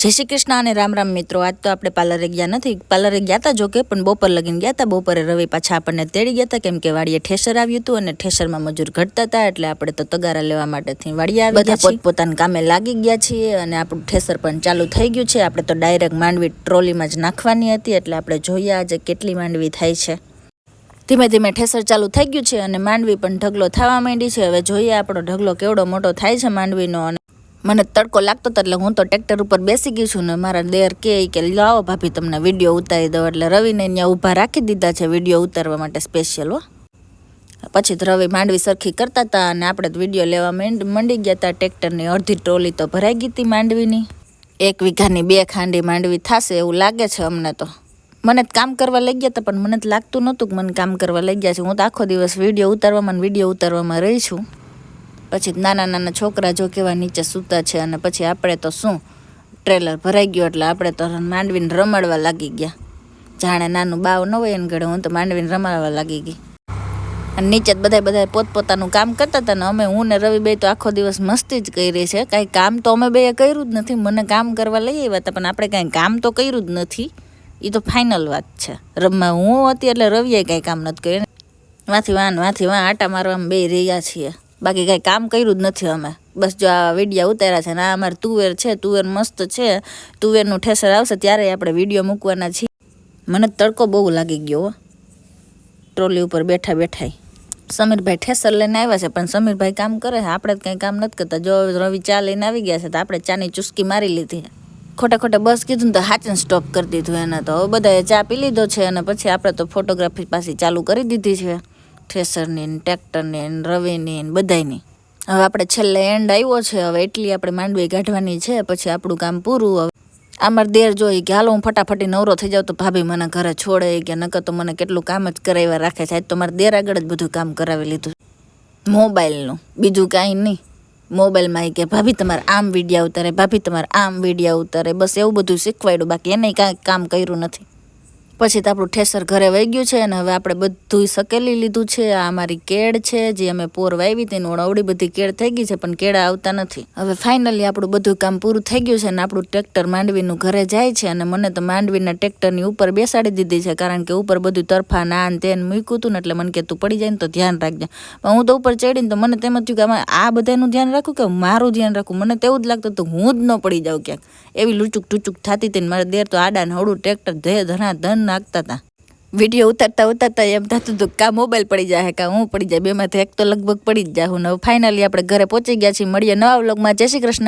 जय श्री कृष्ण અને રામ રામ મિત્રો। आज तो આપણે પાર્લરે ગયા નથી। પાર્લરે ગયા હતા જો કે પણ બપોર લગીને ગયા હતા। બપોરે રવિ પાછા આપણને તેડી ગયા હતા કેમ કે વાડીએ ઠેસર આવ્યું હતું અને ઠેસરમાં મજૂર ઘટતા હતા એટલે આપણે તો તગારા લેવા માટેથી વાડીએ આવી ગયા છીએ। પોતપોતાના કામે લાગી ગયા છીએ અને આપણું ઠેસર પણ ચાલુ થઈ ગયું છે। આપણે તો ડાયરેક્ટ માંડવી ટ્રોલીમાં જ નાખવાની હતી એટલે આપણે જોઈએ આજે કેટલી માંડવી થાય છે। ધીમે ધીમે ઠેસર ચાલુ થઈ ગયું છે અને માંડવી પણ ઢગલો થવા માંડી છે। હવે જોઈએ આપણો ઢગલો કેવડો મોટો થાય છે માંડવીનો। અને મને તડકો લાગતો હતો એટલે હું તો ટ્રેક્ટર ઉપર બેસી ગઈ છું ને મારા દેર કે લાવો ભાભી તમને વિડીયો ઉતારી દો એટલે રવિને ત્યાં ઊભા રાખી દીધા છે વિડીયો ઉતારવા માટે સ્પેશિયલ હો। પછી રવિ માંડવી સરખી કરતા હતા અને આપણે તો વિડીયો લેવા મંડી ગયા હતા। ટ્રેક્ટરની અડધી ટ્રોલી તો ભરાઈ ગઈ હતી માંડવીની। 1 વીઘાની 2 ખાંડી માંડવી થશે એવું લાગે છે અમને તો। મને કામ કરવા લઈ ગયા હતા પણ મને તો લાગતું નહોતું કે મને કામ કરવા લઈ ગયા છે। હું તો આખો દિવસ વિડીયો ઉતારવામાં રહી છું। પછી નાના નાના છોકરા જો કેવા નીચે સૂતા છે અને પછી આપણે તો શું ટ્રેલર ભરાઈ ગયું એટલે આપણે તો માંડવીને રમાડવા લાગી ગયા। જાણે નાનું બાવ ન હોય એને ઘડે હું તો માંડવીને રમાડવા લાગી ગઈ। અને નીચે બધા પોતપોતાનું કામ કરતા હતા ને હું ને રવિ બે તો આખો દિવસ મસ્તી જ કરી છે। કાંઈ કામ તો અમે બે કર્યું જ નથી। મને કામ કરવા લઈ આવ્યા હતા પણ આપણે કાંઈ કામ તો કર્યું જ નથી। એ તો ફાઇનલ વાત છે। રમવા હું હતી એટલે રવિએ કાંઈ કામ નથી કર્યું। વાંથી વાં આટા મારવામાં બે રહ્યા છીએ। બાકી કાંઈ કામ કર્યું જ નથી અમે। બસ જો આ વિડીયો ઉતાર્યા છે ને આ અમારે તુવેર છે। તુવેર મસ્ત છે। તુવેરનું ઠેસર આવશે ત્યારે આપણે વિડીયો મૂકવાના છીએ। મને તડકો બહુ લાગી ગયો ટ્રોલી ઉપર બેઠા સમીરભાઈ ઠેસર લઈને આવ્યા છે પણ સમીરભાઈ કામ કરે છે આપણે કંઈ કામ નથી કરતા। જો રવિ ચા લઈને આવી ગયા છે તો આપણે ચાની ચુસ્કી મારી લીધી। ખોટા બસ કીધું ને તો હાચને સ્ટોપ કરી દીધું એને તો। હવે બધાએ ચા પી લીધો છે અને પછી આપણે તો ફોટોગ્રાફી પાછી ચાલુ કરી દીધી છે ઠેસરની ને ટ્રેક્ટરની ને રવિની ને બધાયની। હવે આપણે છેલ્લે એન્ડ આવ્યો છે। હવે એટલી આપણે માંડવી કાઢવાની છે પછી આપણું કામ પૂરું। હવે અમારે દેર જોઈ કે હાલો હું ફટાફટી નવરો થઈ જાઉં તો ભાભી મને ઘરે છોડે કે નકર તો મને કેટલું કામ જ કરાવ્યા રાખે છે। આજ તો મારે દેર આગળ જ બધું કામ કરાવી લીધું મોબાઈલનું બીજું કાંઈ નહીં। મોબાઈલમાં કે ભાભી તમારે આમ વિડીયો ઉતારે ભાભી તમારે આમ વિડીયો ઉતારે બસ એવું બધું શીખવાડ્યું બાકી એને કાંઈ કામ કર્યું નથી। પછી તો આપણું ઠેસર ઘરે વહી ગયું છે અને હવે આપણે બધું સકેલી લીધું છે। આ અમારી કેળ છે જે અમે પોર વાવી હતી ને અવડી બધી કેળ થઈ ગઈ છે પણ કેળા આવતા નથી। હવે ફાઇનલી આપણું બધું કામ પૂરું થઈ ગયું છે અને આપણું ટ્રેક્ટર માંડવીનું ઘરે જાય છે અને મને તો માંડવીના ટ્રેક્ટરની ઉપર બેસાડી દીધી છે કારણ કે ઉપર બધું તરફા નાન તેન મૂક્યું હતું ને એટલે મને કે તું પડી જાય ને તો ધ્યાન રાખજે। પણ હું તો ઉપર ચડીને તો મને તેમ થયું કે આ બધાનું ધ્યાન રાખું કે મારું ધ્યાન રાખું। મને તો એવું જ લાગતું હતું હું જ ન પડી જાઉં ક્યાંક એવી લૂચુક ટૂચુક થતી હતી ને મારા દેર તો આડા ને હળું ટ્રેક્ટર ધન નાખતા હતા। વિડીયો ઉતારતા એમ થતું હતું કા મોબાઈલ પડી જાય કા હું પડી જાય બેમાંથી એક તો લગભગ પડી જ જાઉં। ને ફાઇનલી આપણે ઘરે પહોંચી ગયા છીએ। મળીએ નવા વ્લોગમાં। જય શ્રી કૃષ્ણ।